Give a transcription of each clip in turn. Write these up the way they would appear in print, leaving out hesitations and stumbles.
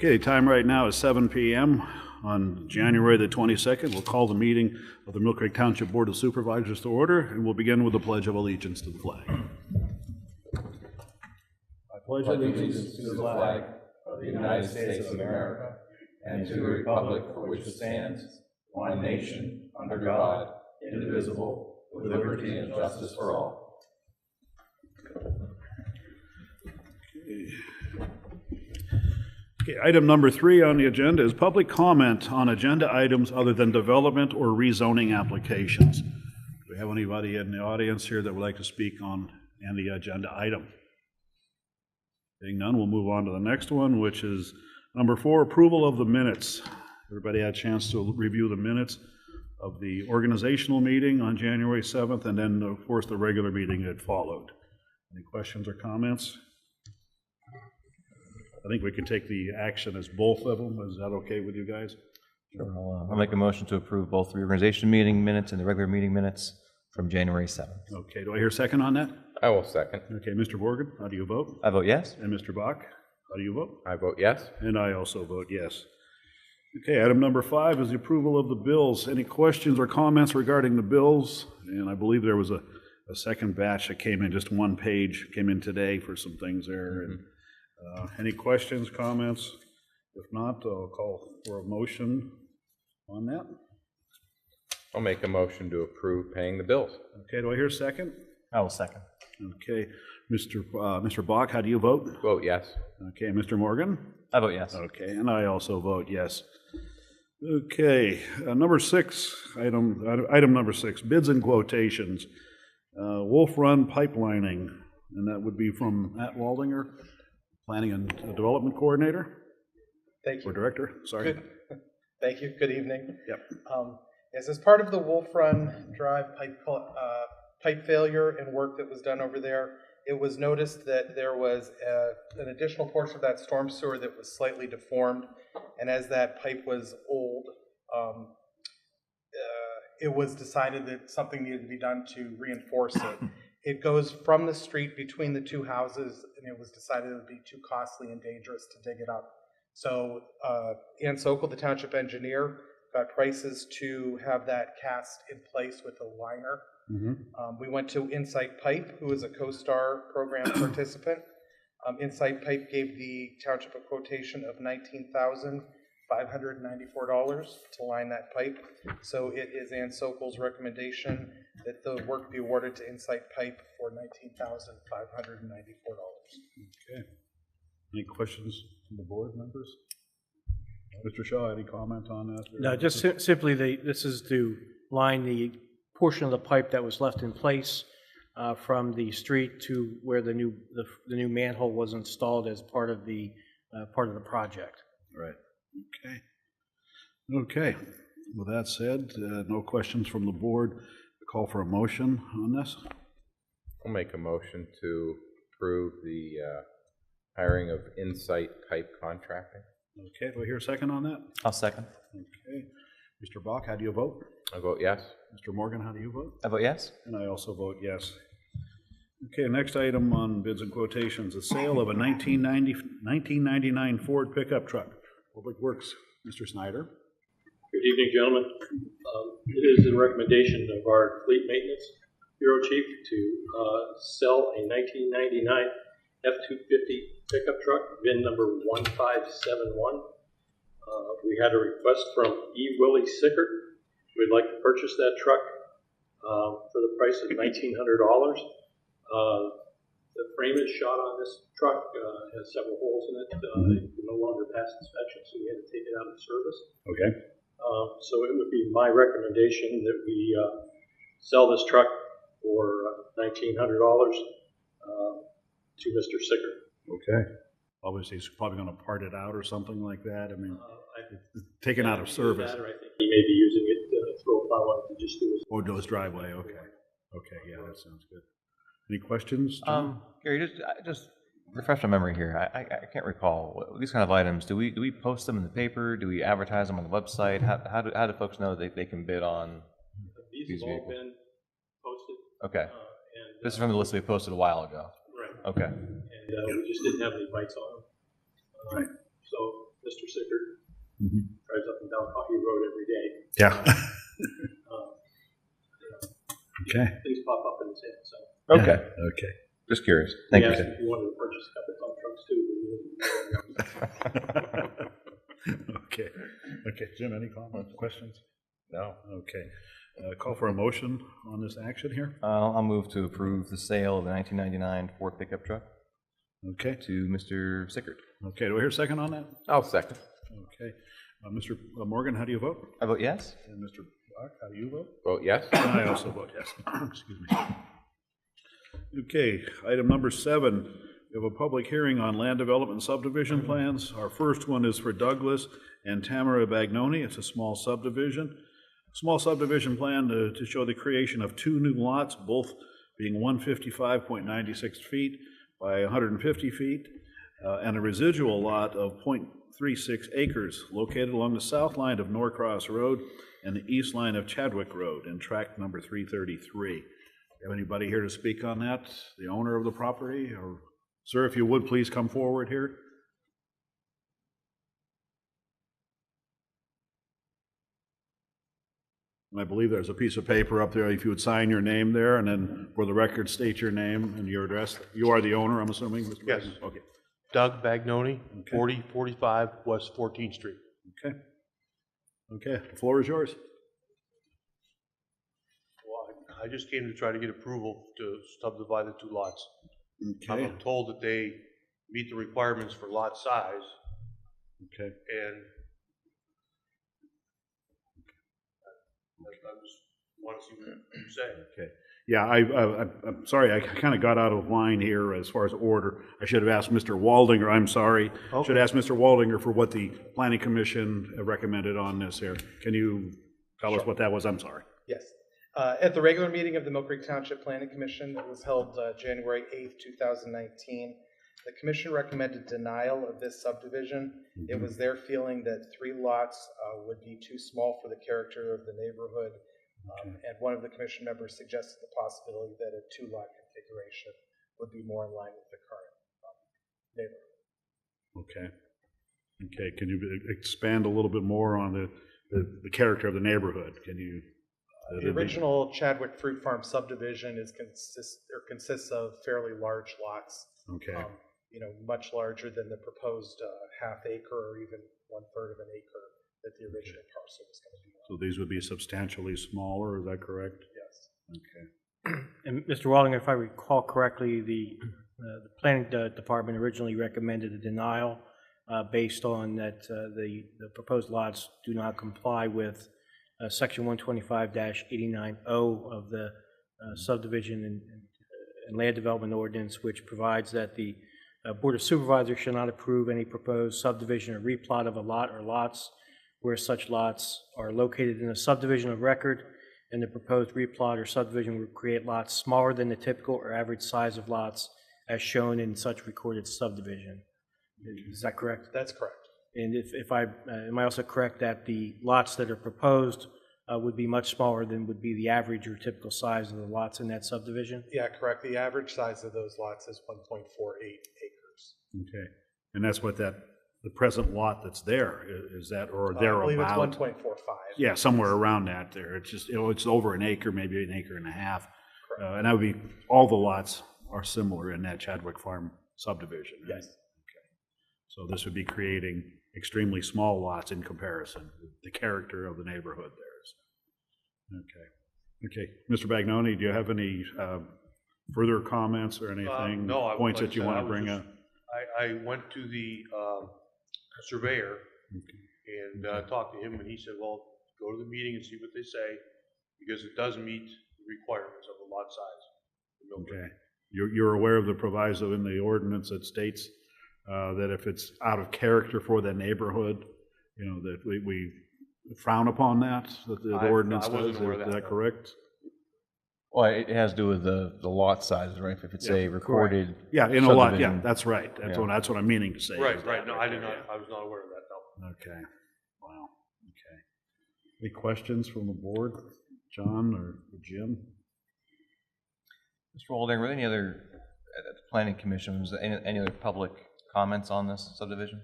Okay, time right now is 7 p.m. on January the 22nd. We'll call the meeting of the Millcreek Township Board of Supervisors to order, and we'll begin with the Pledge of Allegiance to the flag. I pledge allegiance to the flag of the United States of America and to the republic for which it stands, one nation, under God, indivisible, with liberty and justice for all. Okay, item number 3 on the agenda is public comment on agenda items other than development or rezoning applications. Do we have anybody in the audience here that would like to speak on any agenda item? Being none, we'll move on to the next one, which is number 4, approval of the minutes. Everybody had a chance to review the minutes of the organizational meeting on January 7th, and then, of course, the regular meeting that followed. Any questions or comments? I think we can take the action as both of them. Is that okay with you guys? Sure. I'll make a motion to approve both the reorganization meeting minutes and the regular meeting minutes from January 7th. Okay, do I hear a second on that? I will second. Okay, Mr. Morgan, how do you vote? I vote yes. And Mr. Bach, how do you vote? I vote yes. And I also vote yes. Okay, item number 5 is the approval of the bills. Any questions or comments regarding the bills? And I believe there was a second batch that came in, just one page came in today for some things there. And any questions, comments? If not, I'll call for a motion on that. I'll make a motion to approve paying the bills. Okay, do I hear a second? I will second. Okay, Mr. Bach, how do you vote? Vote yes. Okay, Mr. Morgan? I vote yes. Okay, and I also vote yes. Okay, number 6, item number 6, bids and quotations. Wolf Run Pipelining, and that would be from Matt Waldinger, Planning and Development Coordinator. Thank you. Or Director, sorry. Good. Thank you. Good evening. Yep. As part of the Wolf Run Drive pipe failure and work that was done over there, it was noticed that there was an additional portion of that storm sewer that was slightly deformed, and as that pipe was old, it was decided that something needed to be done to reinforce it. It goes from the street between the two houses, and it was decided it would be too costly and dangerous to dig it up. So Ann Sokol, the township engineer, got prices to have that cast in place with a liner. We went to Insight Pipe, who is a CoStar program participant. Insight Pipe gave the township a quotation of $19,594 to line that pipe. So it is Ann Sokol's recommendation that the work be awarded to Insight Pipe for $19,594. Okay. Any questions from the board members? Mr. Shaw, any comment on that? No, just simply this is to line the portion of the pipe that was left in place from the street to where the new manhole was installed as part of the project. Right. Okay. Okay. With that said, no questions from the board. I call for a motion on this. I'll make a motion to approve the hiring of Insight Pipe Contracting. Okay, do I hear a second on that? I'll second. Okay. Mr. Bach, how do you vote? I vote yes. Mr. Morgan, how do you vote? I vote yes. And I also vote yes. Okay, next item on bids and quotations, the sale of a 1999 Ford pickup truck. Public Works, Mr. Snyder. Good evening, gentlemen. It is the recommendation of our Fleet Maintenance Bureau Chief to sell a 1999 F-250 pickup truck, VIN number 1571. We had a request from E. Willie Sickert. We'd like to purchase that truck for the price of $1,900. The frame is shot on this truck, has several holes in it. It can no longer pass inspection, so we had to take it out of service. Okay. So it would be my recommendation that we sell this truck for $1,900 to Mr. Sickert. Okay. Obviously, he's probably going to part it out or something like that. I mean, taken out of service. Or I think he may be using it to throw a plow to just do his. Or do his driveway. Okay. Okay. Yeah, that sounds good. Any questions? Gary, just refresh my memory here. I can't recall these kind of items. Do we post them in the paper? Do we advertise them on the website? How do folks know that they can bid on these have all been posted. Okay. This is from the list we posted a while ago. Right. Okay. And we just didn't have any bites on them. Right. So Mr. Sickert, Mhm. drives up and down Coffee Road every day. Yeah. Okay. Things pop up in his head, so. Okay, Okay. just curious. Thank He you. asked if you wanted to purchase a couple dump trucks too. Okay. Okay. Jim, any comments, questions? No. Okay. Call for a motion on this action here. I'll move to approve the sale of the 1999 Ford pickup truck Okay. to Mr. Sickert. Okay. Do I hear a second on that? I'll second. Okay. Mr. Morgan, how do you vote? I vote yes. And Mr. Block, how do you vote? Vote yes. And I also vote yes. Excuse me. Okay, item number 7. We have a public hearing on land development subdivision plans. Our first one is for Douglas and Tamara Bagnoni. It's a small subdivision. Small subdivision plan to show the creation of 2 new lots, both being 155.96 feet by 150 feet, and a residual lot of 0.36 acres located along the south line of Norcross Road and the east line of Chadwick Road in tract number 333. Have anybody here to speak on that? The owner of the property? Or, sir, if you would, please come forward here. And I believe there's a piece of paper up there. If you would sign your name there, and then for the record, state your name and your address. You are the owner, I'm assuming, Mr. Yes. Bagnoni? Okay. Doug Bagnoni, Okay. 4045 West 14th Street. Okay. Okay, the floor is yours. Well, I just came to try to get approval to subdivide the 2 lots. Okay. I'm told that they meet the requirements for lot size, Okay. and I just want to see what you say. Okay. Yeah, I'm sorry, I kind of got out of line here as far as order. I should have asked Mr. Waldinger, I'm sorry. Okay. Should ask Mr. Waldinger for what the planning commission recommended on this here. Can you tell us what that was? I'm sorry. Yes. At the regular meeting of the Millcreek Township Planning Commission that was held January 8th, 2019, the commission recommended denial of this subdivision. It was their feeling that 3 lots would be too small for the character of the neighborhood. And one of the commission members suggested the possibility that a 2-lot configuration would be more in line with the current neighborhood. Okay. Okay, can you expand a little bit more on the character of the neighborhood? Can you? The original Chadwick Fruit Farm subdivision consists of fairly large lots. Okay. Much larger than the proposed half acre or even 1/3 of an acre that the original parcel was going to be on. So these would be substantially smaller, is that correct? Yes. Okay. And Mr. Waldinger, if I recall correctly, the planning department originally recommended a denial based on that the proposed lots do not comply with section 125-89O of the subdivision and land development ordinance, which provides that the Board of Supervisors shall not approve any proposed subdivision or replot of a lot or lots where such lots are located in a subdivision of record, and the proposed replot or subdivision will create lots smaller than the typical or average size of lots as shown in such recorded subdivision. Is that correct? That's correct. And am I also correct that the lots that are proposed would be much smaller than would be the average or typical size of the lots in that subdivision? Yeah, correct. The average size of those lots is 1.48 acres. Okay. And that's what the present lot that's there, is that, or I thereabout? believe it's 1.45. Yeah, somewhere around that there. It's just, it's over an acre, maybe an acre and a half. Correct. And that would be, all the lots are similar in that Chadwick Farm subdivision, right? Yes. Okay. So this would be creating extremely small lots in comparison, the character of the neighborhood there is. Okay. Okay. Mr. Bagnoni, do you have any further comments or anything? No, points like that you I said, want to bring up? I went to the surveyor and talked to him, and he said, well, go to the meeting and see what they say, because it does meet the requirements of the lot size. Okay. You're aware of the proviso in the ordinance that states that if it's out of character for the neighborhood, that we frown upon that the ordinance I wasn't does. aware of Is that, that no. correct? Well, it has to do with the lot sizes, right? If it's a recorded Yeah, in a lot, yeah, subdivision. that's right. That's what I'm meaning to say. Right, is right. that No, right I did there, not. I was not aware of that. No. yeah. Okay. Wow. Okay. Any questions from the board, John or Jim? Mr. Waldinger, were there any other, at the planning commission, was there any other public comments on this subdivision?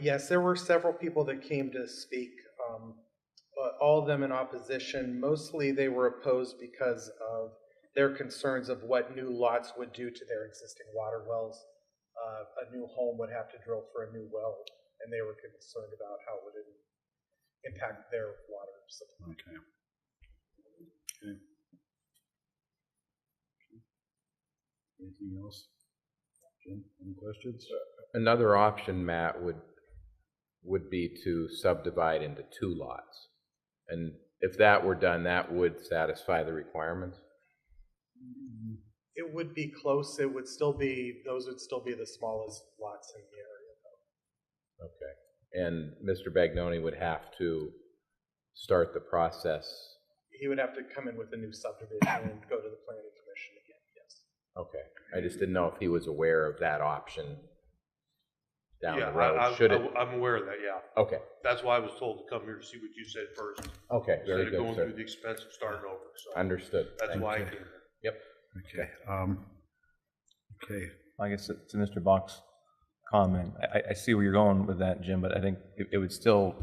Yes, there were several people that came to speak, but all of them in opposition. Mostly they were opposed because of their concerns of what new lots would do to their existing water wells. A new home would have to drill for a new well, and they were concerned about how it would impact their water supply. Okay. Okay. Anything else? Jim, any questions? Another option, Matt, would be to subdivide into 2 lots. And if that were done, that would satisfy the requirements? It would be close. It would still be, those would still be the smallest lots in the area, though. Okay. And Mr. Bagnoni would have to start the process? He would have to come in with a new subdivision and go to the planning commission again, yes. Okay. I just didn't know if he was aware of that option down Yeah, the road. Should it? I'm aware of that, yeah. Okay. That's why I was told to come here to see what you said first. Okay, very Instead of good, going sir. through the expense of starting over, so. Understood. That's Thank why I you. came here. Yep. Okay. Okay. I guess to Mr. Bach's comment, I see where you're going with that, Jim, but I think it would still,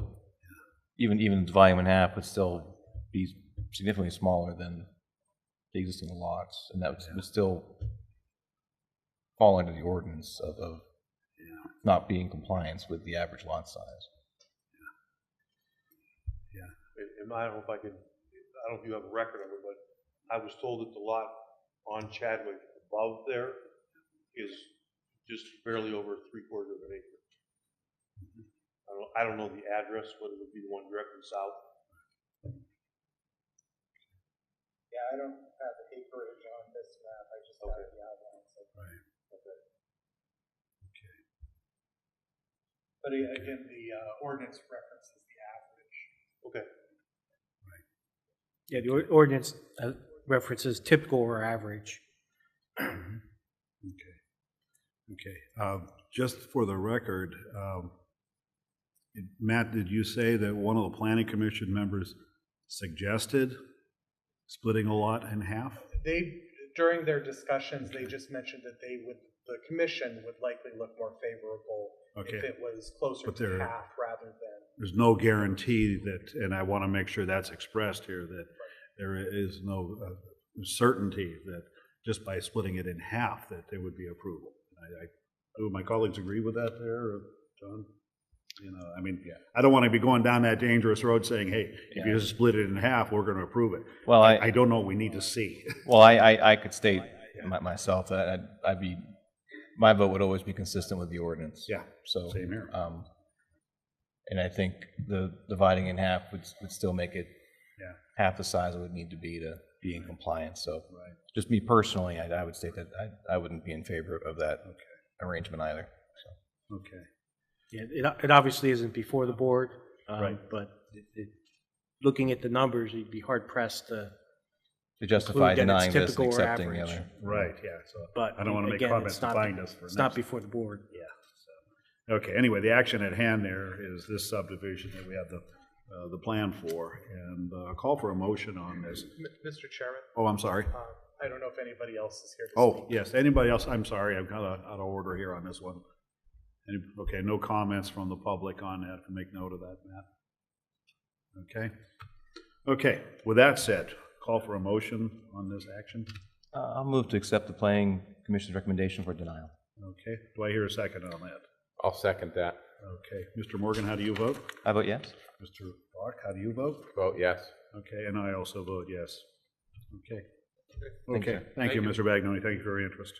even volume in half would still be significantly smaller than the existing lots, and that would still fall under the ordinance of not being in compliance with the average lot size. And I don't know if I don't know if you have a record of it, but I was told that the lot on Chadwick above there is just barely over 3/4 of an acre. I don't know the address, but it would be the one directly south. Yeah, I don't have acreage on this map. I just have the outlines. Right. Okay. Okay. But again, the ordinance references the average. Okay. Yeah, the ordinance references typical or average. Okay. Okay. Just for the record, Matt, did you say that one of the planning commission members suggested splitting a lot in half? During their discussions, they just mentioned that the commission would likely look more favorable if it was closer But to half rather than. There's no guarantee that, and I want to make sure that's expressed here, that there is no certainty that just by splitting it in half that there would be approval. Do my colleagues agree with that there, John? You know, I mean, I don't want to be going down that dangerous road saying, hey, if you just split it in half, we're going to approve it. Well, I don't know what we need to see. Well, I could state myself that my vote would always be consistent with the ordinance. Yeah, So, same here. and I think the dividing in half would still make it half the size it would need to be in compliance. So, just me personally, I would state that I wouldn't be in favor of that arrangement either. So. Okay. Yeah, it obviously isn't before the board, Right. but looking at the numbers, you'd be hard pressed to justify conclude that denying it's this and typical or accepting the average. other. Right, yeah. So But I don't want to make again, comments it's to not bind us for It's not next. before the board. Yeah. So. Okay, anyway, the action at hand there is this subdivision that we have the plan for, and I'll call for a motion on this. Mr. Chairman, Oh, I'm sorry. I don't know if anybody else is here to Oh, speak. yes, anybody else? I'm sorry, I'm kind of out of order here on this one. Okay, no comments from the public on that, make note of that, Matt. Okay. Okay, with that said, call for a motion on this action. I'll move to accept the planning commission's recommendation for denial. Okay, do I hear a second on that? I'll second that. Okay, Mr. Morgan, how do you vote? I vote yes. Mr. Bach, how do you vote? Vote yes. Okay, and I also vote yes. Okay. Thank you, Okay, thank you, Mr. Bagnoni, thank you for your interest.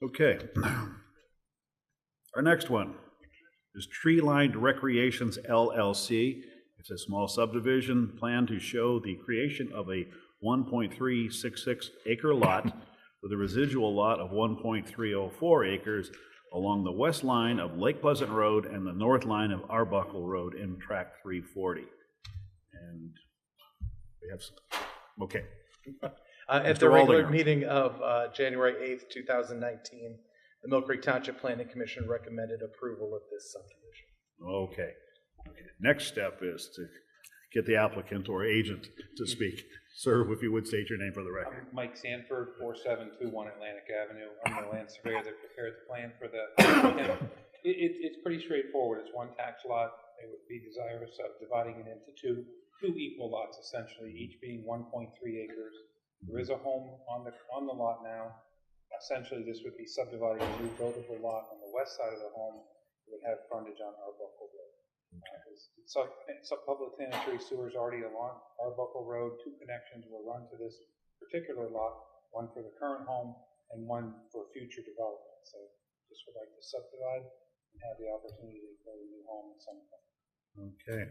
Okay. Our next one is Tree Lined Recreations LLC. It's a small subdivision plan to show the creation of a 1.366 acre lot with a residual lot of 1.304 acres along the west line of Lake Pleasant Road and the north line of Arbuckle Road in Tract 340. And we have some, okay. At Mr. the regular Waldinger. meeting of January 8th, 2019, the Millcreek Township Planning Commission recommended approval of this subdivision. Okay. Okay. Next step is to get the applicant or agent to speak. Sir, if you would state your name for the record. Mike Sanford, 4721 Atlantic Avenue. I'm the land surveyor that prepared the plan for the applicant. It's pretty straightforward. It's one tax lot. They would be desirous of dividing it into two equal lots, essentially, each being 1.3 acres. There is a home on the lot now. Essentially, this would be subdividing a new buildable lot on the west side of the home. It would have frontage on Arbuckle Road. Public sanitary sewers already along Arbuckle Road. 2 connections will run to this particular lot, one for the current home and one for future development. So just would like to subdivide and have the opportunity to build a new home at some point. Okay.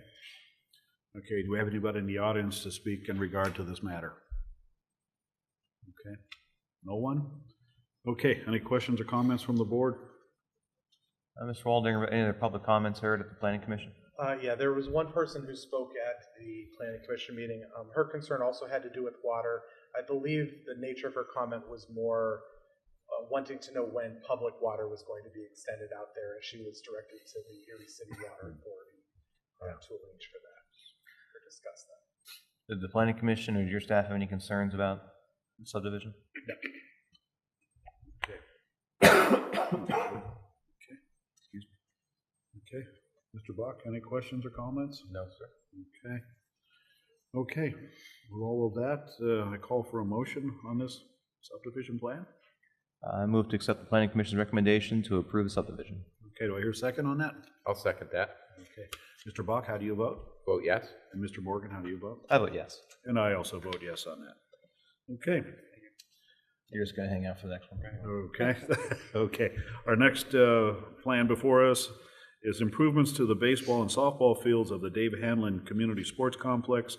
Okay, do we have anybody in the audience to speak in regard to this matter? Okay, no one? Okay, any questions or comments from the board? Mr. Waldinger, any other public comments heard at the Planning Commission? Yeah, there was one person who spoke at the planning commission meeting. Her concern also had to do with water. I believe the nature of her comment was more wanting to know when public water was going to be extended out there, and she was directed to the Erie City Water Authority to arrange for that or discuss that. Did the Planning Commission or your staff have any concerns about the subdivision? No. Okay. Okay. Excuse me. Okay. Mr. Buck, any questions or comments? No, sir. Okay. Okay. With all of that, I call for a motion on this subdivision plan. I move to accept the Planning Commission's recommendation to approve the subdivision. Okay, do I hear a second on that? I'll second that. Okay. Mr. Buck, how do you vote? Vote yes. And Mr. Morgan, how do you vote? I vote yes. And I also vote yes on that. Okay. You're just going to hang out for the next one, right? Okay. Okay. Our next plan before us is improvements to the baseball and softball fields of the Dave Hanlon Community Sports Complex.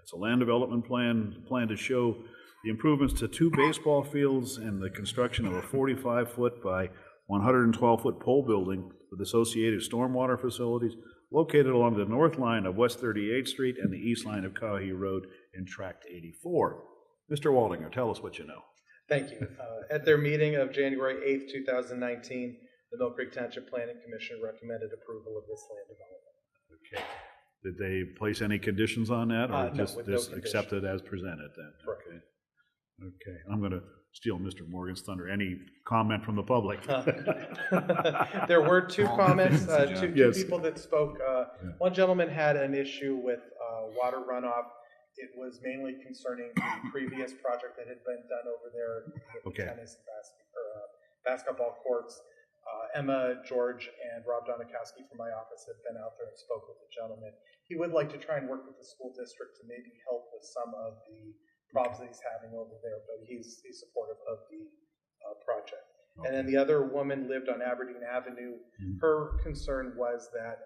It's a land development plan to show the improvements to 2 baseball fields and the construction of a 45-foot by 112-foot pole building with associated stormwater facilities located along the north line of West 38th Street and the east line of Cowhee Road in Tract 84. Mr. Waldinger, tell us what you know. Thank you. At their meeting of January 8th, 2019, the Millcreek Township Planning Commission recommended approval of this land development. Okay. Did they place any conditions on that, or No, just with no accept it as presented then? Correct. Okay. Okay. I'm going to steal Mr. Morgan's thunder. Any comment from the public? There were 2 comments, two Yes. people that spoke. One gentleman had an issue with water runoff. It was mainly concerning the previous project that had been done over there with Okay. the tennis and basketball courts. Emma, George, and Rob Donikowski from my office had been out there and spoke with the gentleman. He would like to try and work with the school district to maybe help with some of the problems that he's having over there, but he's supportive of the project. Okay. And then the other woman lived on Aberdeen Avenue. Her concern was that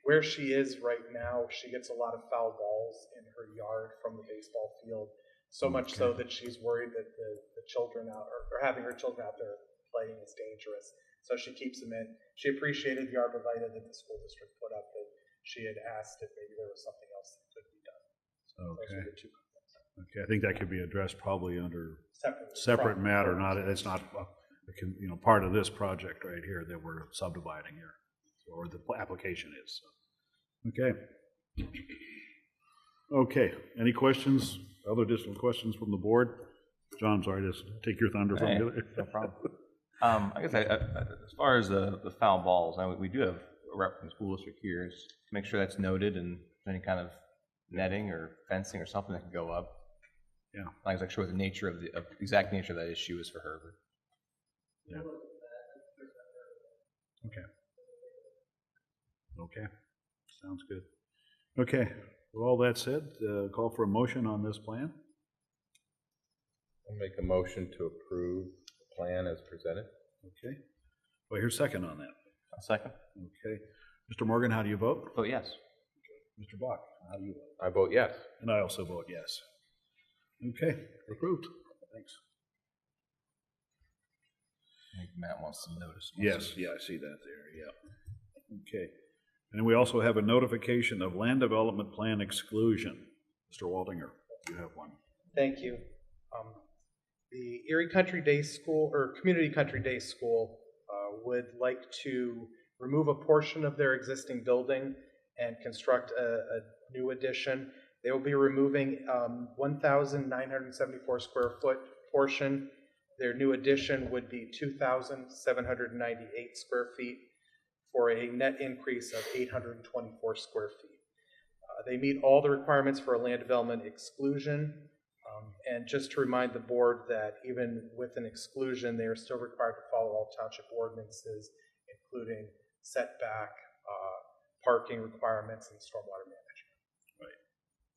where she is right now, she gets a lot of foul balls in her yard from the baseball field, so much so that she's worried that the children out, or having her children out there playing is dangerous. So she keeps them in. She appreciated the arborvitae that the school district put up, but she had asked if maybe there was something else that could be done. So those Okay. were the 2 comments. Okay, I think that could be addressed probably under Separate matter, it's not part of this project right here that we're subdividing here, or the application is. Okay. Okay, any questions, other additional questions from the board? John, I'm sorry to take your thunder from you. No problem. I guess as far as the foul balls, we do have a rep from the school district here. Is to make sure that's noted and any kind of netting or fencing or something that can go up. Yeah. I'm not sure what the nature of the exact nature of that issue is for her. But. Yeah. Okay. Okay. Sounds good. Okay. With all that said, call for a motion on this plan. I'll make a motion to approve the plan as presented. Okay. Well, here's second on that. A second. Okay. Mr. Morgan, how do you vote? Vote yes. Mr. Bach, how do you vote? I vote yes. And I also vote yes. Okay, approved. Thanks. I think Matt wants some notice. Yes, yeah, I see that there, yeah. Okay. And we also have a notification of land development plan exclusion. Mr. Waldinger, you have one. Thank you. The Erie Country Day School, or Community Country Day School, would like to remove a portion of their existing building and construct a new addition. They will be removing 1,974 square foot portion Their new addition would be 2,798 square feet for a net increase of 824 square feet. They meet all the requirements for a land development exclusion. And just to remind the board that even with an exclusion, they are still required to follow all township ordinances, including setback, parking requirements, and stormwater management. Right.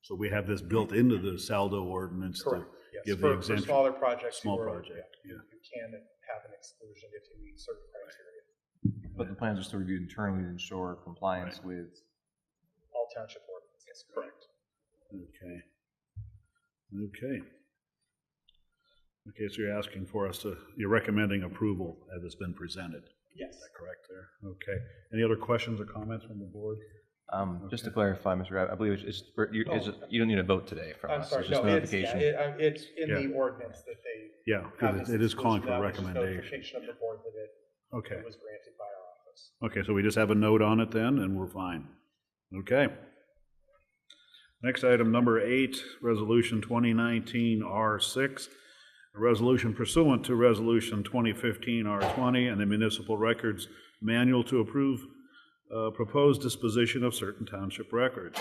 So we have this built into the Saldo ordinance to Yes. give For the exemption. smaller projects, Small you project, yeah. you can have an exclusion if you meet certain criteria. But the plans are still reviewed internally to ensure compliance with. All township ordinances, correct. Okay. Okay, so you're asking for us to, you're recommending approval as it's been presented. Yes. Is that correct there? Okay. Any other questions or comments from the board? Just to clarify, Mr. Rabb, I believe you don't need a vote today from I'm us. sorry, It's just no, it's notification. It's in Yeah. the ordinance that they. Yeah, have because this it is calling exclusion. for a That was just recommendation. notification of the board that it Okay. was granted by our office. Okay, so we just have a note on it then, and we're fine. Okay. Next item, number 8, Resolution 2019 R6, a resolution pursuant to Resolution 2015 R20 and the Municipal Records Manual to approve proposed disposition of certain township records.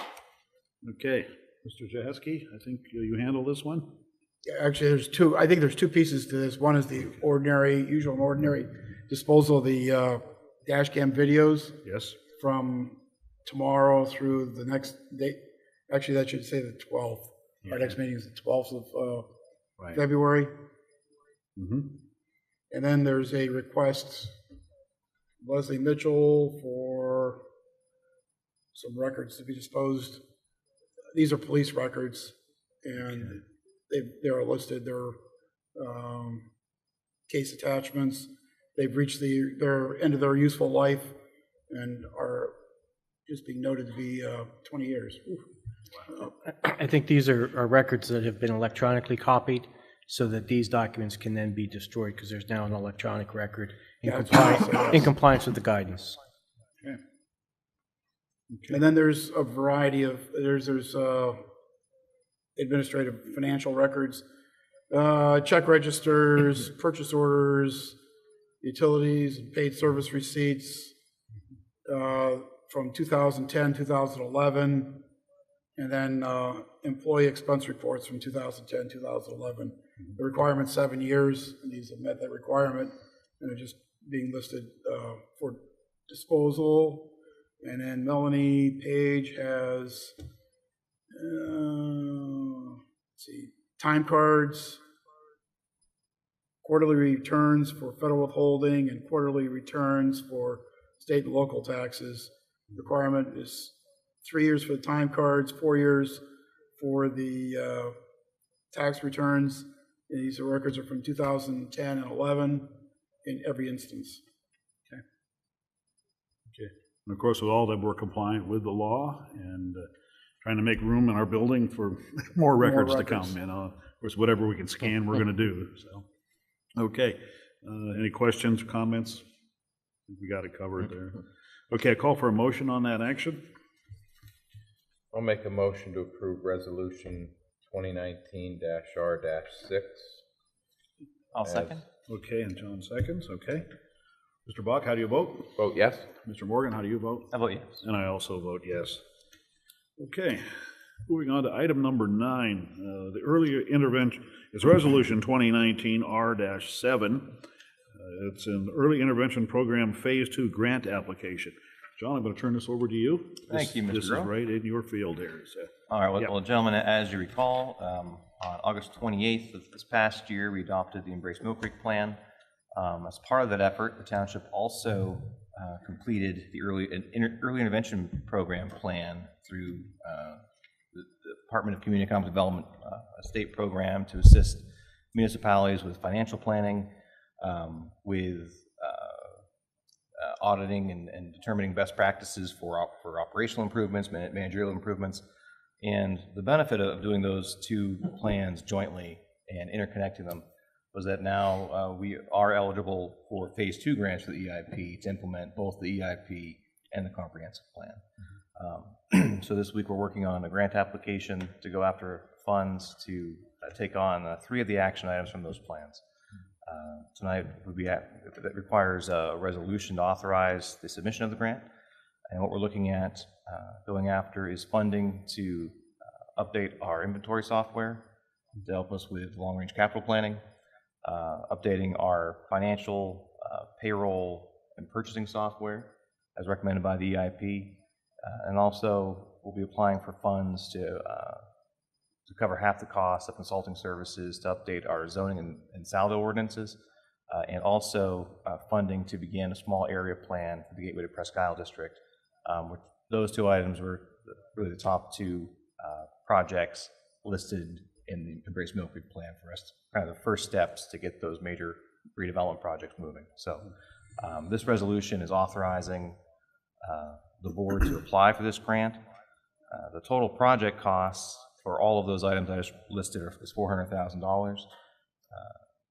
Okay, Mr. Jaheski, I think you handle this one? Actually, I think there's two pieces to this. One is the usual and ordinary disposal of the dash cam videos Yes? from tomorrow through the next date. Actually, that should say the 12th. Our next meeting is the 12th of Right. February. Mm-hmm. And then there's a request, Leslie Mitchell, for some records to be disposed. These are police records, and they are listed. They're case attachments. They've reached their end of their useful life and are just being noted to be 20 years. I think these are records that have been electronically copied so that these documents can then be destroyed because there's now an electronic record in compliance with the guidance. Okay. And then there's a variety of, there's administrative financial records, check registers, purchase orders, utilities, and paid service receipts from 2010, 2011, and then employee expense reports from 2010, 2011. The requirement's 7 years, and these have met that requirement, and they're just being listed for disposal. And then Melanie Page has, let's see, time cards, quarterly returns for federal withholding, and quarterly returns for state and local taxes. Requirement is 3 years for the time cards, 4 years for the tax returns. And these records are from 2010 and 11 in every instance. Okay. And of course, with all that, we're compliant with the law and trying to make room in our building for more records to come. You know, of course, whatever we can scan, we're going to do. So, okay. Any questions, comments? We got it covered there. Okay, I call for a motion on that action. I'll make a motion to approve resolution 2019-R-6. I'll second. Okay, and John seconds. Okay. Mr. Bach, how do you vote? Vote yes. Mr. Morgan, how do you vote? I vote yes. And I also vote yes. Okay, moving on to item number 9. The earlier intervention is resolution 2019 R-7. It's an early intervention program phase 2 grant application. John, I'm going to turn this over to you. Thank you, Mr. This is Groh. right in your field here. So. All right, well, Yeah. well, gentlemen, as you recall, on August 28th of this past year, we adopted the Embrace Millcreek Plan. As part of that effort, the township also completed the early intervention program plan through the Department of Community Economic Development, a state program to assist municipalities with financial planning, with auditing and determining best practices for operational improvements, managerial improvements. And the benefit of doing those two plans jointly and interconnecting them was that now we are eligible for phase 2 grants for the EIP to implement both the EIP and the comprehensive plan. So this week we're working on a grant application to go after funds to take on 3 of the action items from those plans. Tonight that requires a resolution to authorize the submission of the grant. And what we're looking at going after is funding to update our inventory software to help us with long-range capital planning, updating our financial, payroll, and purchasing software as recommended by the EIP, and also we'll be applying for funds to cover half the cost of consulting services to update our zoning and saldo ordinances, and also funding to begin a small area plan for the Gateway to Presque Isle District. Which those two items were really the top two projects listed in the Embrace Millcreek plan for us, kind of the first steps to get those major redevelopment projects moving. So this resolution is authorizing the board to apply for this grant. The total project costs for all of those items I just listed is $400,000.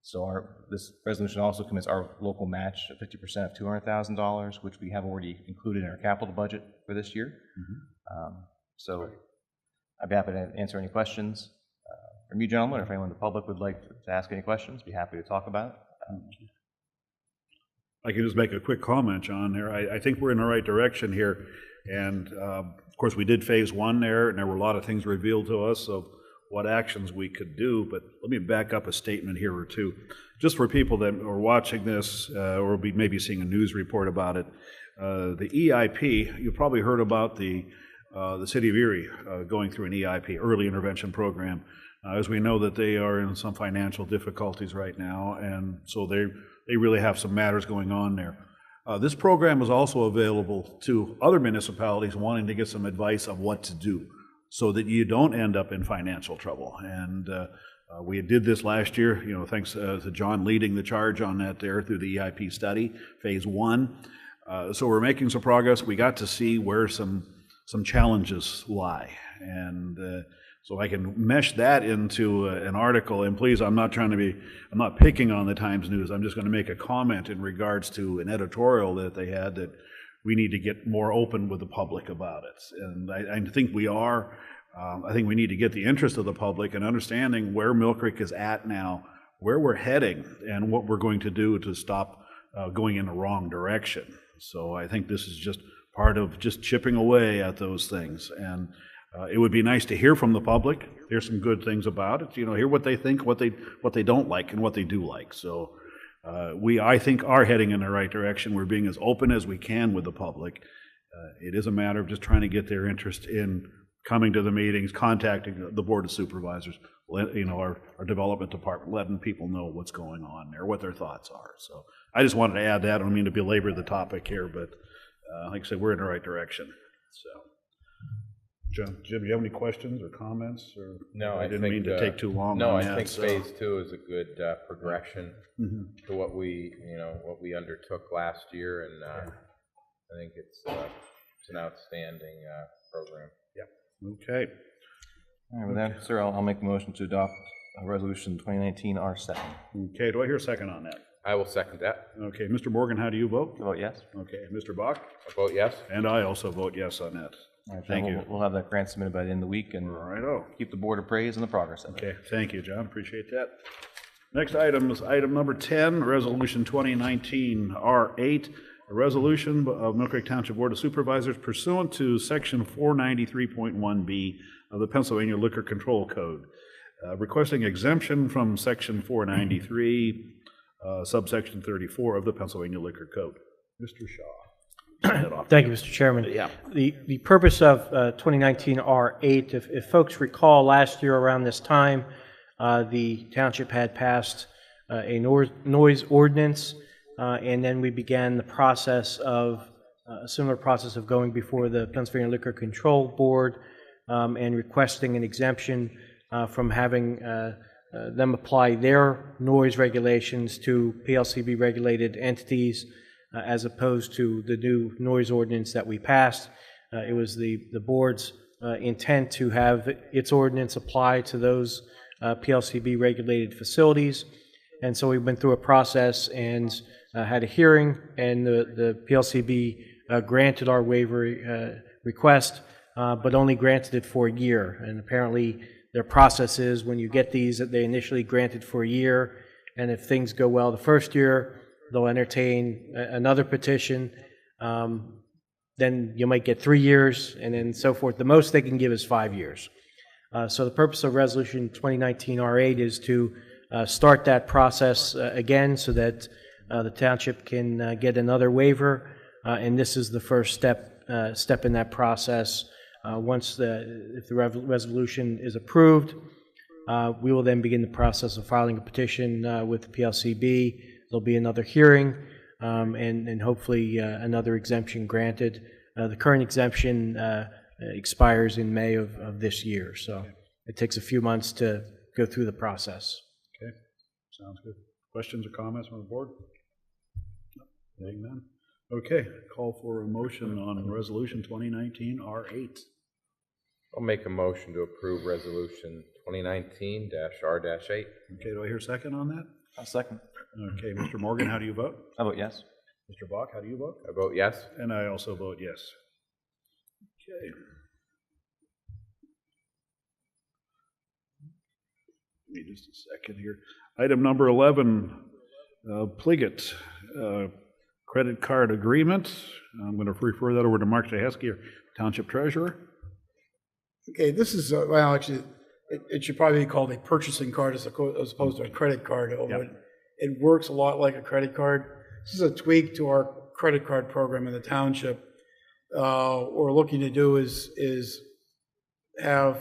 So this resolution also commits our local match of 50% of $200,000, which we have already included in our capital budget for this year. So I'd be happy to answer any questions from you gentlemen, or if anyone in the public would like to ask any questions, be happy to talk about it. I can just make a quick comment, John, there. I think we're in the right direction here. And of course, we did phase one there, and there were a lot of things revealed to us of what actions we could do. But let me back up a statement here or two. Just for people that are watching this or be maybe seeing a news report about it, the EIP, you probably heard about the City of Erie going through an EIP, Early Intervention Program. As we know that they are in some financial difficulties right now, and so they really have some matters going on there. This program is also available to other municipalities wanting to get some advice of what to do so that you don't end up in financial trouble. And we did this last year, you know, thanks to John leading the charge on that there through the EIP study, phase one. So we're making some progress. We got to see where some challenges lie. And so I can mesh that into an article, and please, I'm not picking on the Times News. I'm just going to make a comment in regards to an editorial that they had that we need to get more open with the public about it. And I think we are. I think we need to get the interest of the public and understanding where Millcreek is at now, where we're heading, and what we're going to do to stop going in the wrong direction. So I think this is just part of just chipping away at those things. And it would be nice to hear from the public, hear some good things about it, you know, hear what they think, what they don't like, and what they do like. So I think, are heading in the right direction. We're being as open as we can with the public. It is a matter of just trying to get their interest in coming to the meetings, contacting the Board of Supervisors, you know, our development department, letting people know what's going on there, what their thoughts are. So I just wanted to add that. I don't mean to belabor the topic here, but like I said, we're in the right direction. So. Jim, do you have any questions or comments? Or No, I didn't mean to take too long. No, on I that, think so. phase two is a good progression to what we undertook last year, and I think it's an outstanding program. Yeah. Okay. All right, with that, sir, I'll make a motion to adopt Resolution 2019 R7. Okay, do I hear a second on that? I will second that. Okay, Mr. Morgan, how do you vote? I vote yes. Okay, Mr. Bach? I vote yes. And I also vote yes on that. All right, Thank John, you. We'll have that grant submitted by the end of the week and Righto. keep the board appraised on the progress of it. Okay, thank you, John. Appreciate that. Next item is item number 10, Resolution 2019 R8, a resolution of Millcreek Township Board of Supervisors pursuant to Section 493.1B of the Pennsylvania Liquor Control Code, requesting exemption from Section 493, subsection 34 of the Pennsylvania Liquor Code. Mr. Shaw. Thank you, Mr. Chairman. Yeah. The purpose of 2019 R8, if folks recall, last year around this time, the township had passed a noise ordinance, and then we began the process of, a similar process of going before the Pennsylvania Liquor Control Board and requesting an exemption from having them apply their noise regulations to PLCB regulated entities as opposed to the new noise ordinance that we passed. It was the board's intent to have its ordinance apply to those PLCB regulated facilities. And so we went through a process and had a hearing, and the PLCB granted our waiver request, but only granted it for a year. And apparently their process is when you get these, that they initially granted for a year, and if things go well the first year, they'll entertain another petition. Then you might get 3 years, and then so forth. The most they can give is 5 years. So the purpose of Resolution 2019-R8 is to start that process again so that the township can get another waiver, and this is the first step in that process. If the resolution is approved, we will then begin the process of filing a petition with the PLCB. There'll be another hearing, and hopefully another exemption granted. The current exemption expires in May of this year, so it takes a few months to go through the process. Okay, sounds good. Questions or comments from the board? Seeing none. Okay, call for a motion on Resolution 2019-R8. I'll make a motion to approve Resolution 2019-R-8. Okay, do I hear a second on that? I'll second. Okay, Mr. Morgan, how do you vote? I vote yes. Mr. Bach, how do you vote? I vote yes. And I also vote yes. Okay. Give me just a second here. Item number 11, Pliget credit card agreement. I'm going to refer that over to Mark Jaheski, our Township Treasurer. Okay, this is, well, actually, it should probably be called a purchasing card as opposed to a credit card. Yep. It works a lot like a credit card. This is a tweak to our credit card program in the township. What we're looking to do is have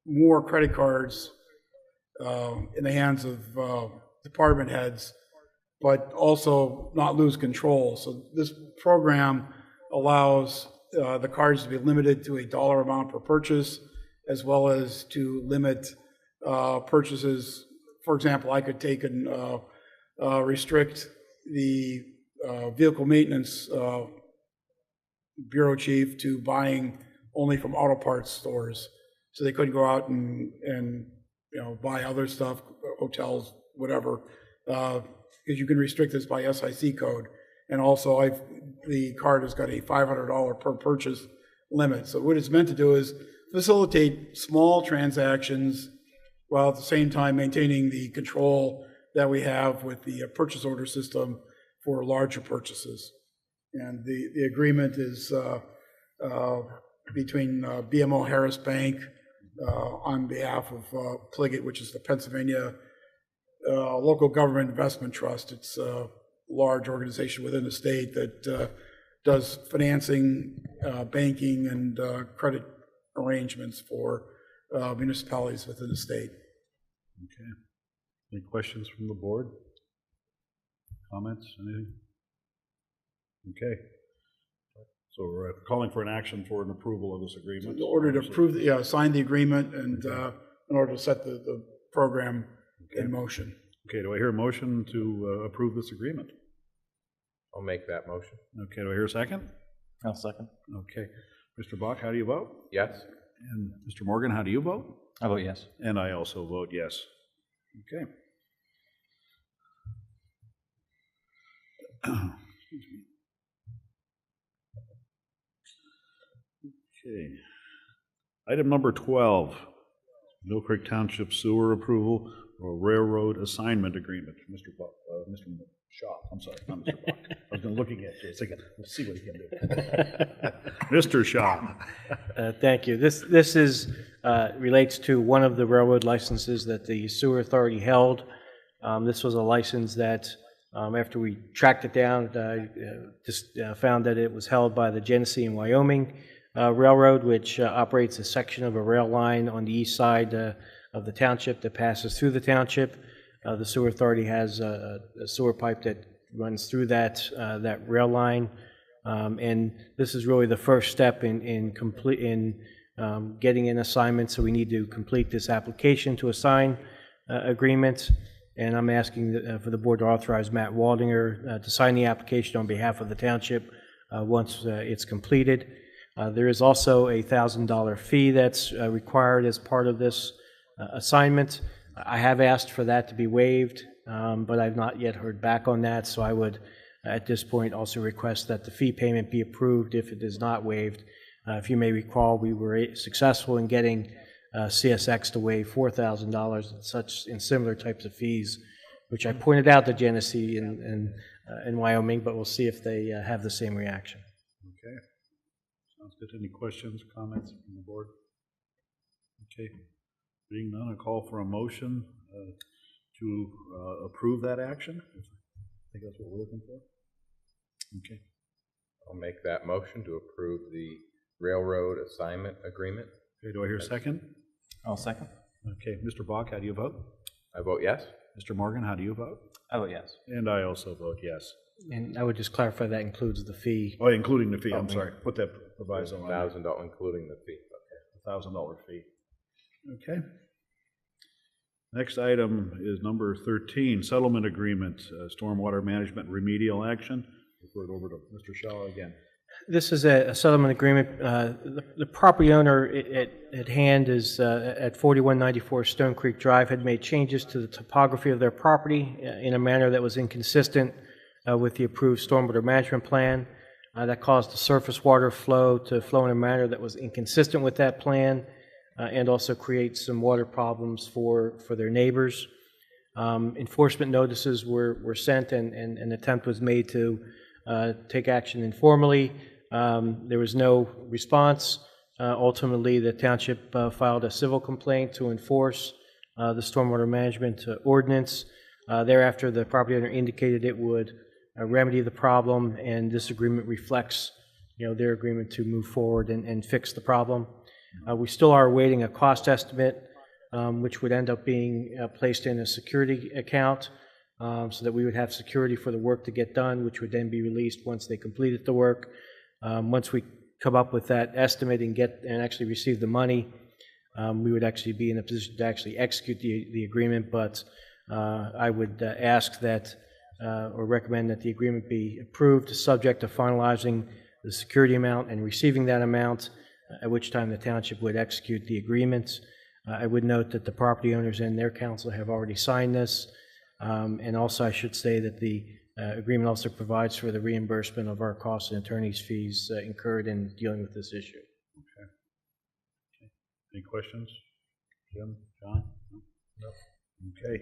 more credit cards in the hands of department heads, but also not lose control. So this program allows the cards to be limited to a dollar amount per purchase, as well as to limit purchases. For example, I could take and restrict the vehicle maintenance bureau chief to buying only from auto parts stores. So they couldn't go out and buy other stuff, hotels, whatever, because you can restrict this by SIC code. And also, the card has got a $500 per purchase limit. So what it's meant to do is facilitate small transactions while at the same time maintaining the control that we have with the purchase order system for larger purchases. And the agreement is between BMO Harris Bank on behalf of Pliget, which is the Pennsylvania Local Government Investment Trust. It's a large organization within the state that does financing, banking, and credit arrangements for municipalities within the state. Okay. Any questions from the board? Comments? Anything? Okay. So we're calling for an action for an approval of this agreement. In order to approve, sign the agreement, and in order to set the program in motion. Okay, do I hear a motion to approve this agreement? I'll make that motion. Okay, do I hear a second? I'll second. Okay. Mr. Bach, how do you vote? Yes. And Mr. Morgan, how do you vote? I vote yes. And I also vote yes. Okay. Excuse me. Okay. Item number 12, Millcreek Township sewer approval or railroad assignment agreement. Mr. Shaw, I'm sorry, not Mr. Bach. I was looking at you, thinking, let's see what he can do. Mr. Shaw. Thank you. This relates to one of the railroad licenses that the sewer authority held. This was a license that, after we tracked it down, found that it was held by the Genesee and Wyoming Railroad, which operates a section of a rail line on the east side of the township that passes through the township. The sewer authority has a sewer pipe that runs through that rail line, and this is really the first step in getting an assignment. So we need to complete this application to assign agreement, and I'm asking for the board to authorize Matt Waldinger to sign the application on behalf of the township once it's completed. There is also a $1,000 fee that's required as part of this assignment. I have asked for that to be waived, but I've not yet heard back on that, so I would, at this point, also request that the fee payment be approved if it is not waived. If you may recall, we were successful in getting CSX to waive $4,000 in similar types of fees, which I pointed out to Genesee in Wyoming, but we'll see if they have the same reaction. Okay. Sounds good. Any questions, comments from the board? Okay. Being none, I call for a motion to approve that action. I think that's what we're looking for. Okay. I'll make that motion to approve the railroad assignment agreement. Okay, do I hear a second? I'll second. Okay, Mr. Bach, how do you vote? I vote yes. Mr. Morgan, how do you vote? I vote yes. And I also vote yes. And I would just clarify that includes the fee. Oh, including the fee, I'm sorry. Put that proviso on. $1,000 including the fee. Okay. $1,000 fee. Okay. Next item is number 13, settlement agreement, stormwater management remedial action. Refer it over to Mr. Shaw again. This is a settlement agreement. The property owner at hand is at 4194 Stone Creek Drive, had made changes to the topography of their property in a manner that was inconsistent with the approved stormwater management plan. That caused the surface water flow to flow in a manner that was inconsistent with that plan and also create some water problems for their neighbors. Enforcement notices were sent and an attempt was made to take action informally. There was no response. Ultimately, the township filed a civil complaint to enforce the stormwater management ordinance. Thereafter, the property owner indicated it would remedy the problem, and this agreement reflects, their agreement to move forward and fix the problem. We still are awaiting a cost estimate, which would end up being placed in a security account, so that we would have security for the work to get done, which would then be released once they completed the work. Once we come up with that estimate and actually receive the money, we would actually be in a position to actually execute the agreement. But I would ask that or recommend that the agreement be approved, subject to finalizing the security amount and receiving that amount, at which time the township would execute the agreement. I would note that the property owners and their counsel have already signed this. And also I should say that the agreement also provides for the reimbursement of our costs and attorney's fees incurred in dealing with this issue. Okay. Any questions? Jim, John? No. Okay.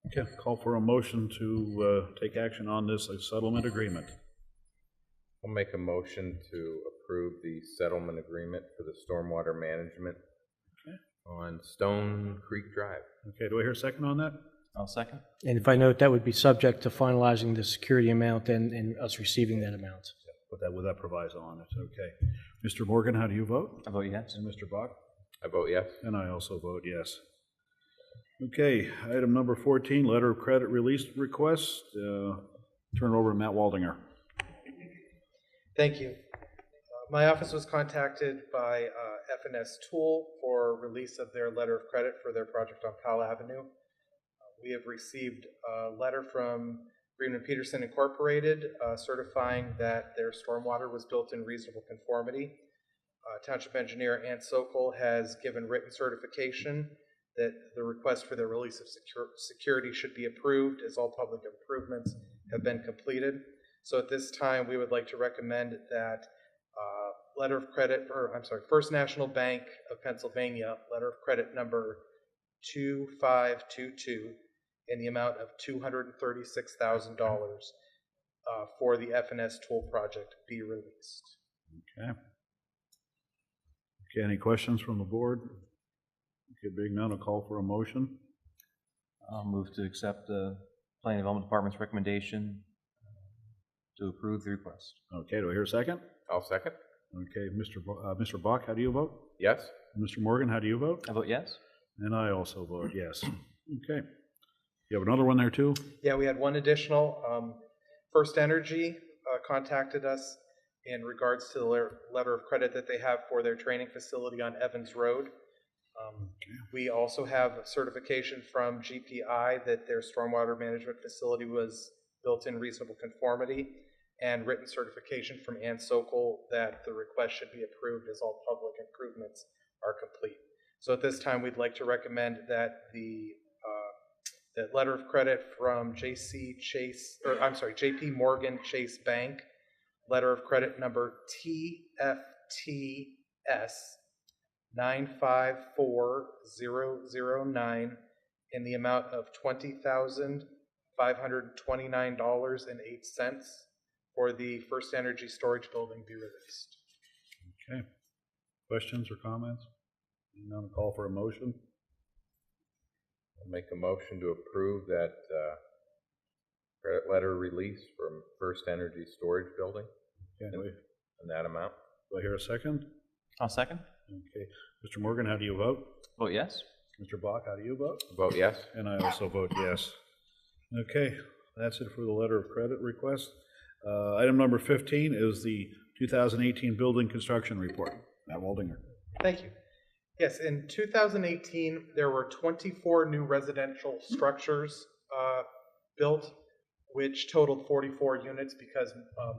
Okay, call for a motion to take action on this settlement agreement. I'll make a motion to approve the settlement agreement for the stormwater management on Stone Creek Drive. Okay, do I hear a second on that? I'll second. And if I note, that would be subject to finalizing the security amount and us receiving that amount. Put that with that proviso on it. Okay. Mr. Morgan, how do you vote? I vote yes. And Mr. Bach? I vote yes. And I also vote yes. Okay, item number 14, letter of credit release request. Turn it over to Matt Waldinger. Thank you. My office was contacted by F&S Tool for release of their letter of credit for their project on Powell Avenue. We have received a letter from Greenman Peterson Incorporated certifying that their stormwater was built in reasonable conformity. Township engineer Ann Sokol has given written certification that the request for the release of security should be approved, as all public improvements have been completed. So at this time, we would like to recommend that letter of credit, First National Bank of Pennsylvania, letter of credit number 2522, in the amount of $236,000 for the F&S Tool project be released. Okay. Okay, any questions from the board? Okay, being none, I'll call for a motion. I'll move to accept the Planning and Development Department's recommendation to approve the request. Okay, do I hear a second? I'll second. Okay, Mr. Bach, how do you vote? Yes. Mr. Morgan, how do you vote? I vote yes. And I also vote yes. Okay. You have another one there too? Yeah, we had one additional. First Energy contacted us in regards to the letter of credit that they have for their training facility on Evans Road. We also have certification from GPI that their stormwater management facility was built in reasonable conformity, and written certification from Ann Sokol that the request should be approved as all public improvements are complete. So at this time, we'd like to recommend that that letter of credit from JP Morgan Chase Bank, letter of credit number TFTS 954009 in the amount of $20,529.08 for the First Energy Storage Building be released. Okay. Questions or comments? None, call for a motion. I'll make a motion to approve that credit letter release from First Energy Storage Building Okay, do in that amount. I hear a second? I'll second. Okay. Mr. Morgan, how do you vote? Vote yes. Mr. Bach, how do you vote? Vote yes. And I also vote yes. Okay, that's it for the letter of credit request. Item number 15 is the 2018 building construction report. Matt Waldinger. Thank you. Yes, in 2018, there were 24 new residential structures built, which totaled 44 units because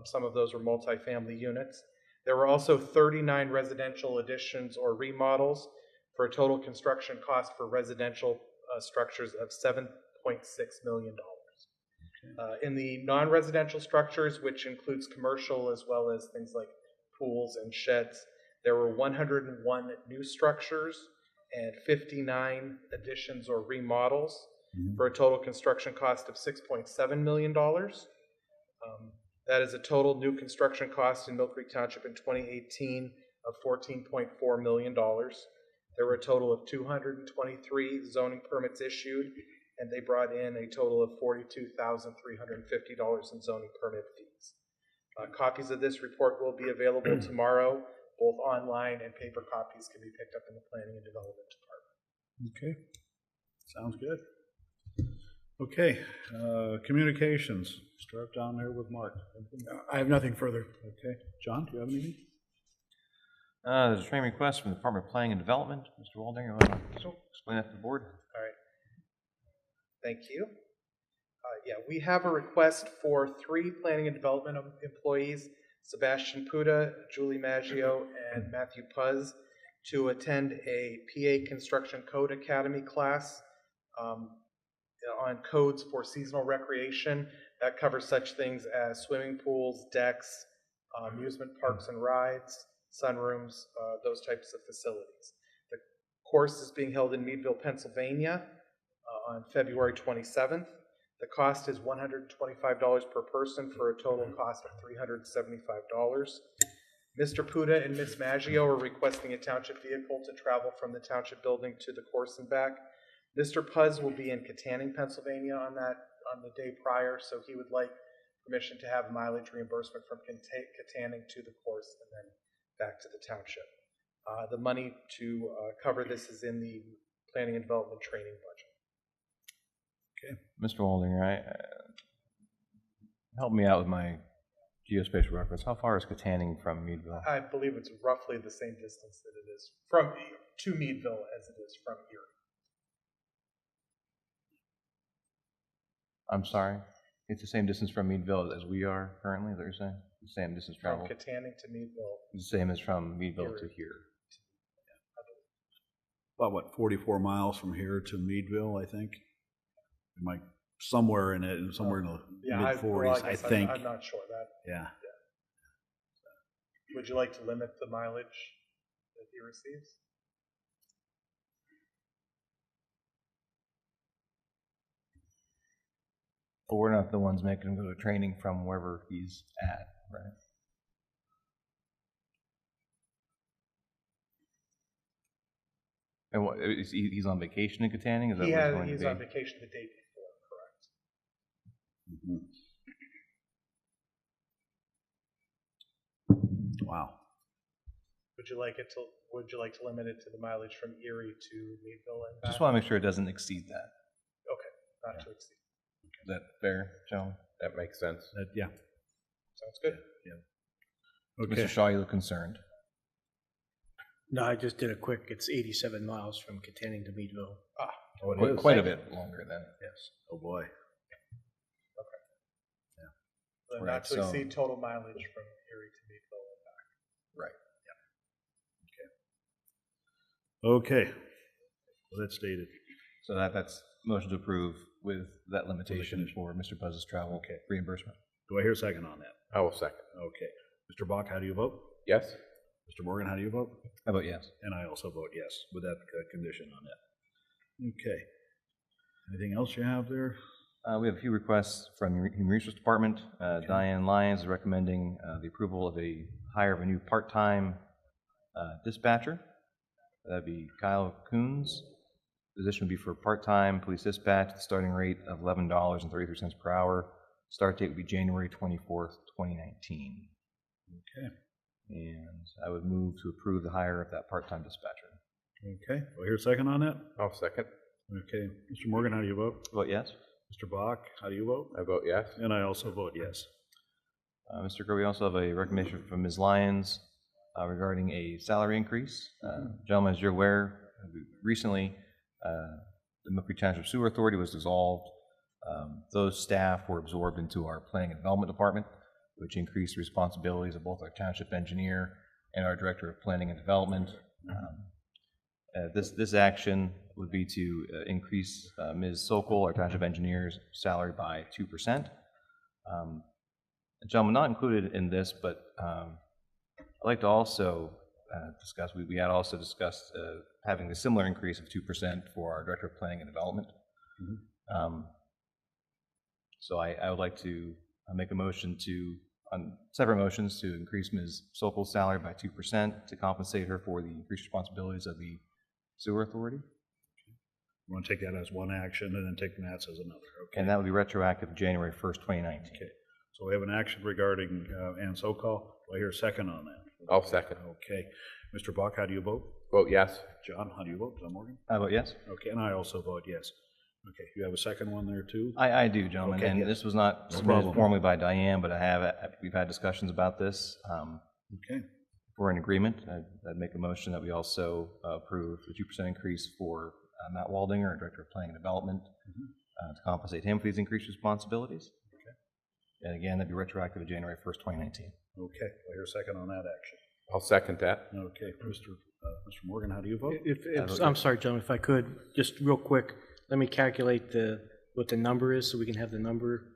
some of those were multifamily units. There were also 39 residential additions or remodels for a total construction cost for residential structures of $7.6 million. In the non-residential structures, which includes commercial as well as things like pools and sheds, there were 101 new structures and 59 additions or remodels for a total construction cost of $6.7 million. That is a total new construction cost in Millcreek Township in 2018 of $14.4 million. There were a total of 223 zoning permits issued, and they brought in a total of $42,350 in zoning permit fees. Copies of this report will be available tomorrow, both online and paper copies can be picked up in the Planning and Development Department. Okay, sounds good. Okay, communications. Start down there with Mark. I have nothing further. Okay, John, do you have anything? There's a training request from the Department of Planning and Development. Mr. Waldinger, you want to explain that to the board? All right. Thank you. Yeah, we have a request for 3 Planning and Development employees, Sebastian Puda, Julie Maggio, and Matthew Puz, to attend a PA Construction Code Academy class on codes for seasonal recreation. That covers such things as swimming pools, decks, amusement parks and rides, sunrooms, those types of facilities. The course is being held in Meadville, Pennsylvania on February 27th. The cost is $125 per person for a total cost of $375. Mr. Puda and Ms. Maggio are requesting a township vehicle to travel from the township building to the course and back. Mr. Puz will be in Katanning, Pennsylvania on the day prior, so he would like permission to have mileage reimbursement from Katanning to the course and then back to the township. The money to cover this is in the Planning and Development training budget. Okay. Mr. Waldinger, help me out with my geospatial reference. How far is Katanning from Meadville? I believe it's roughly the same distance that it is to Meadville as it is from Erie. I'm sorry? It's the same distance from Meadville as we are currently, is that what you're saying? The same distance travel? From Katanning to Meadville. The same as from Meadville to here. About, what, 44 miles from here to Meadville, I think? Like somewhere in it, somewhere in the mid-40s, I think. I'm not sure that. Yeah. Would you like to limit the mileage that he receives? But we're not the ones making him go to training from wherever he's at, right? And what, he's on vacation in Katanning? Is that what he's going to be? He's on vacation the day before, correct. Mm-hmm. Wow. Would you like to limit it to the mileage from Erie to Meadville and back? Just want to make sure it doesn't exceed that. Okay, not to exceed. Is that fair, Joe? That makes sense. Yeah. Sounds good. Yeah. Mr. Shaw, you look concerned. No, I just did a quick, it's 87 miles from Katanning to Meadville. Oh, it is. Quite a bit longer than. Yes. Oh, boy. So Right, not to so- exceed total mileage from Erie to Meadville and back. Right. Okay. Well, that's stated. So that's motion to approve with that limitation for Mr. Buzz's travel reimbursement. Do I hear a second on that? I will second. Okay. Mr. Bach, how do you vote? Yes. Mr. Morgan, how do you vote? I vote yes. And I also vote yes, with that condition on that. Okay. Anything else you have there? We have a few requests from the Human Resource Department. Diane Lyons is recommending the approval of a hire of a new part-time dispatcher. That'd be Kyle Coons. The position would be for part-time police dispatch, the starting rate of $11.33 per hour. Start date would be January 24th, 2019. Okay. And I would move to approve the hire of that part-time dispatcher. Okay. Well, here's a second on that. I'll second. Okay. Mr. Morgan, how do you vote? Vote yes. Mr. Bach, how do you vote? I vote yes. And I also vote yes. Mr. Crowe, we also have a recommendation from Ms. Lyons regarding a salary increase. Gentlemen, as you're aware, recently the Millcreek Township Sewer Authority was dissolved. Those staff were absorbed into our Planning and Development Department, which increased the responsibilities of both our Township Engineer and our Director of Planning and Development. This action would be to increase Ms. Sokol, our Township Engineer's salary by 2%. Gentlemen, not included in this, but I'd like to also discuss, we had also discussed having a similar increase of 2% for our Director of Planning and Development. So I would like to make a motion to, on separate motions, to increase Ms. Sokol's salary by 2% to compensate her for the increased responsibilities of the Sewer Authority. You want to take that as one action and then take Matt's as another, okay? And that would be retroactive January 1st, 2019. Okay. So we have an action regarding Ann Sokol. Do I hear a second on that? I'll second. Okay. Mr. Bach, how do you vote? Vote yes. John, how do you vote? John Morgan? I vote yes. Okay, and I also vote yes. Okay, you have a second one there too? I do, gentlemen, Okay, and yes. this was not No submitted problem. formally by Diane, but we've had discussions about this. Okay. If we're in agreement, I'd make a motion that we also approve the 2% increase for Matt Waldinger, our Director of Planning and Development, to compensate him for these increased responsibilities. And again, that'd be retroactive to January 1st, 2019. Okay, well, here's a second on that action. I'll second that. Okay, Mr. Morgan, how do you vote? I'm sorry, gentlemen, if I could, just real quick, let me calculate what the number is so we can have the number,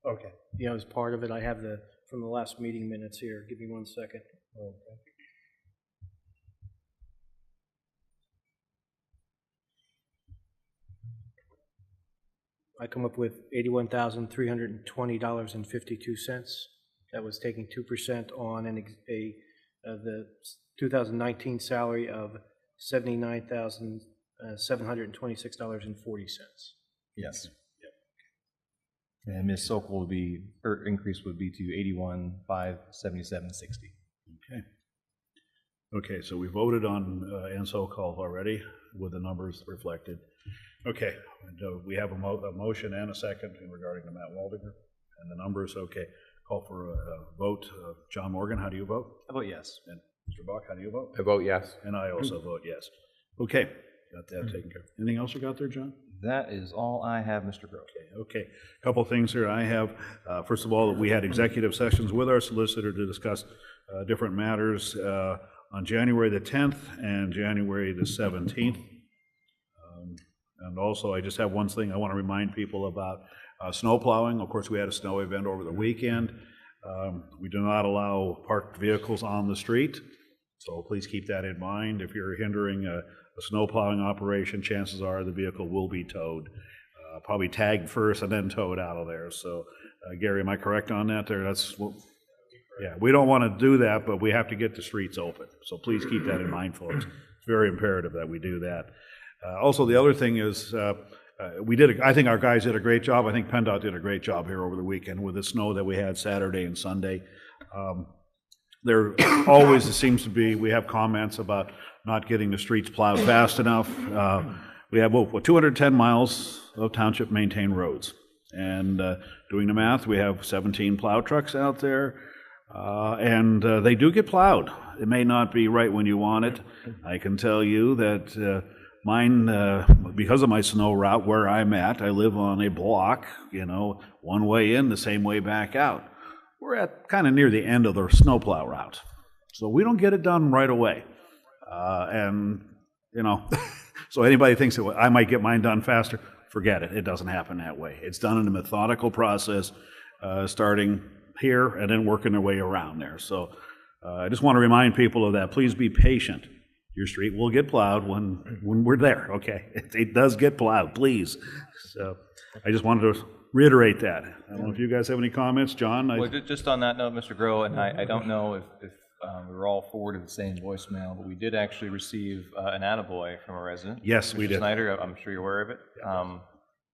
Okay. as part of it. I have from the last meeting minutes here. Give me 1 second. Okay. I come up with $81,320.52. That was taking 2% on the 2019 salary of $79,726.40. Yes. And Ms. Sokol her increase would be to $81,577.60. Okay. Okay, so we voted on Ann Sokol already with the numbers reflected. Okay, and, we have a motion and a second regarding the Matt Waldinger and the numbers. Okay, call for a vote. John Morgan, how do you vote? I vote yes. And Mr. Bach, how do you vote? I vote yes. And I also vote yes. Okay, got that taken care of. Anything else you got there, John? That is all I have, Mr. Grove. Okay, a couple of things here I have. First of all, we had executive sessions with our solicitor to discuss different matters on January the 10th and January the 17th. And also, I just have one thing I want to remind people about snow plowing. Of course, we had a snow event over the weekend. We do not allow parked vehicles on the street, so please keep that in mind. If you're hindering a snow plowing operation, chances are the vehicle will be towed. Probably tagged first and then towed out of there. So, Gary, am I correct on that there? Yeah, we don't want to do that, but we have to get the streets open. So please keep that in mind, folks. It's very imperative that we do that. Also, the other thing is, I think our guys did a great job. I think PennDOT did a great job here over the weekend with the snow that we had Saturday and Sunday. There always seems to be, we have comments about not getting the streets plowed fast enough. We have 210 miles of township maintained roads. And doing the math, we have 17 plow trucks out there. And they do get plowed. It may not be right when you want it. I can tell you that mine, because of my snow route where I'm at, I live on a block, one way in, the same way back out. We're at kind of near the end of the snowplow route. So we don't get it done right away. So anybody thinks that I might get mine done faster, forget it. It doesn't happen that way. It's done in a methodical process, starting here and then working their way around there. So I just want to remind people of that. Please be patient. Your street will get plowed when we're there, okay? It does get plowed, please. So I just wanted to reiterate that. I don't know if you guys have any comments, John? Well, just on that note, Mr. Groh, and I don't know if we were all forwarded the same voicemail, but we did actually receive an attaboy from a resident. Yes, we Mr. did. Snyder, I'm sure you're aware of it.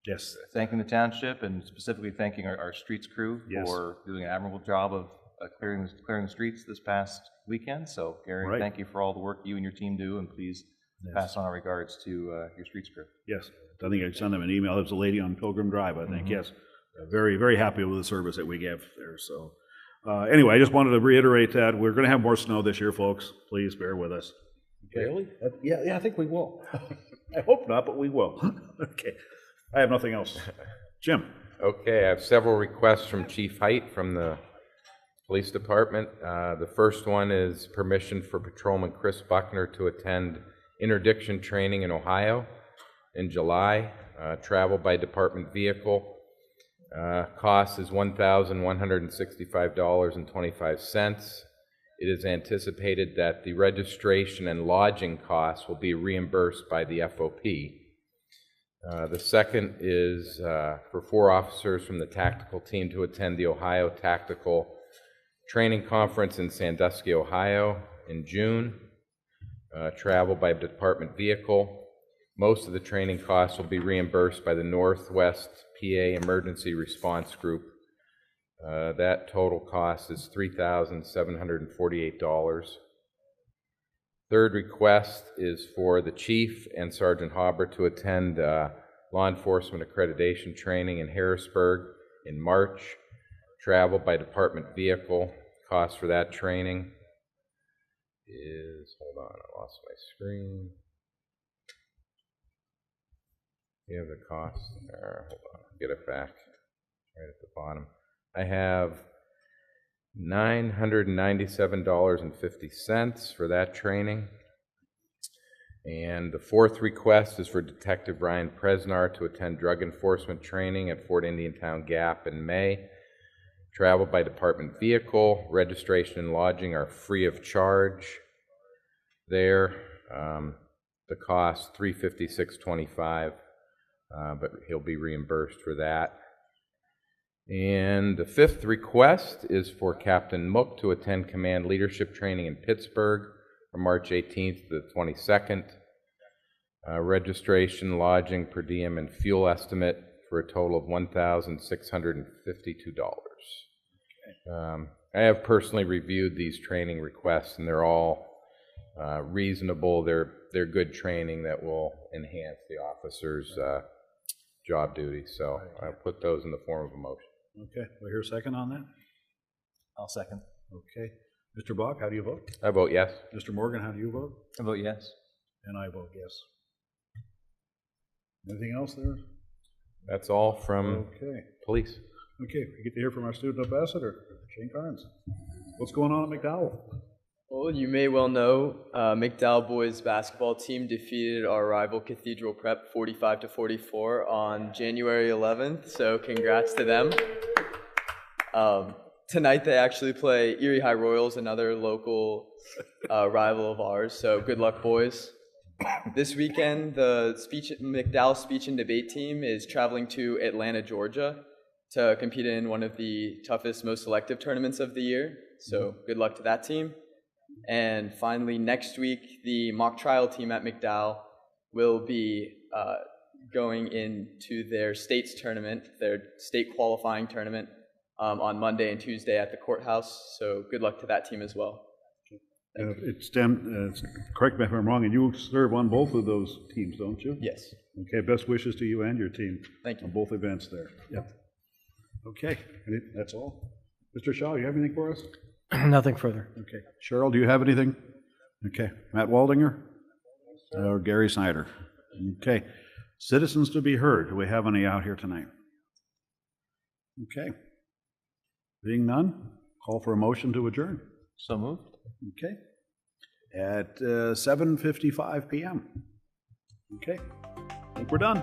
Yes. Thanking the township and specifically thanking our streets crew Yes. for doing an admirable job of clearing the streets this past weekend. So, Gary, Right. thank you for all the work you and your team do, and please pass on our regards to your streets crew. Yes. I think I sent them an email. There was a lady on Pilgrim Drive, I think, yes. Very, very happy with the service that we gave there. So anyway, I just wanted to reiterate that. We're going to have more snow this year, folks. Please bear with us. Okay. Really? Yeah, I think we will. I hope not, but we will. Okay. I have nothing else. Jim? Okay, I have several requests from Chief Height from the Police Department. The first one is permission for Patrolman Chris Buckner to attend interdiction training in Ohio in July. Travel by department vehicle. Cost is $1,165.25. It is anticipated that the registration and lodging costs will be reimbursed by the FOP. The second is for 4 officers from the tactical team to attend the Ohio Tactical Training Conference in Sandusky, Ohio in June. Travel by department vehicle. Most of the training costs will be reimbursed by the Northwest PA Emergency Response Group. That total cost is $3,748. Third request is for the Chief and Sergeant Hauber to attend law enforcement accreditation training in Harrisburg in March. Travel by department vehicle. Cost for that training is, hold on, I lost my screen. You have the cost there. Hold on, I'll get it back. Right at the bottom. I have $997.50 for that training. And the fourth request is for Detective Ryan Presnar to attend drug enforcement training at Fort Indiantown Gap in May. Travel by department vehicle. Registration and lodging are free of charge there. The cost $356.25. But he'll be reimbursed for that. And the fifth request is for Captain Mook to attend command leadership training in Pittsburgh from March 18th to the 22nd. Registration, lodging, per diem, and fuel estimate for a total of $1,652. I have personally reviewed these training requests, and they're all reasonable. They're good training that will enhance the officers' job duties. So I'll put those in the form of a motion. Okay. Do I hear a second on that? I'll second. Okay. Mr. Bach, how do you vote? I vote yes. Mr. Morgan, how do you vote? I vote yes. And I vote yes. Anything else there? That's all from police. Okay, we get to hear from our student ambassador, Shane Carnes. What's going on at McDowell? Well, you may well know, McDowell boys basketball team defeated our rival Cathedral Prep 45-44 on January 11th, so congrats to them. Tonight they actually play Erie High Royals, another local rival of ours, so good luck, boys. This weekend, the McDowell speech and debate team is traveling to Atlanta, Georgia to compete in one of the toughest, most selective tournaments of the year, so good luck to that team. And finally, next week, the mock trial team at McDowell will be going into their state's tournament, their state qualifying tournament, on Monday and Tuesday at the courthouse. So good luck to that team as well. Correct me if I'm wrong, and you serve on both of those teams, don't you? Yes. Okay, best wishes to you and your team. Thank you. On both events there. Yep. Okay, that's all. Mr. Shaw, you have anything for us? Nothing further. Okay. Cheryl, do you have anything? Okay. Matt Waldinger? Or Gary Snyder? Okay. Citizens to be heard. Do we have any out here tonight? Okay. Being none, call for a motion to adjourn. So moved. Okay. At 7:55 p.m. Okay. I think we're done.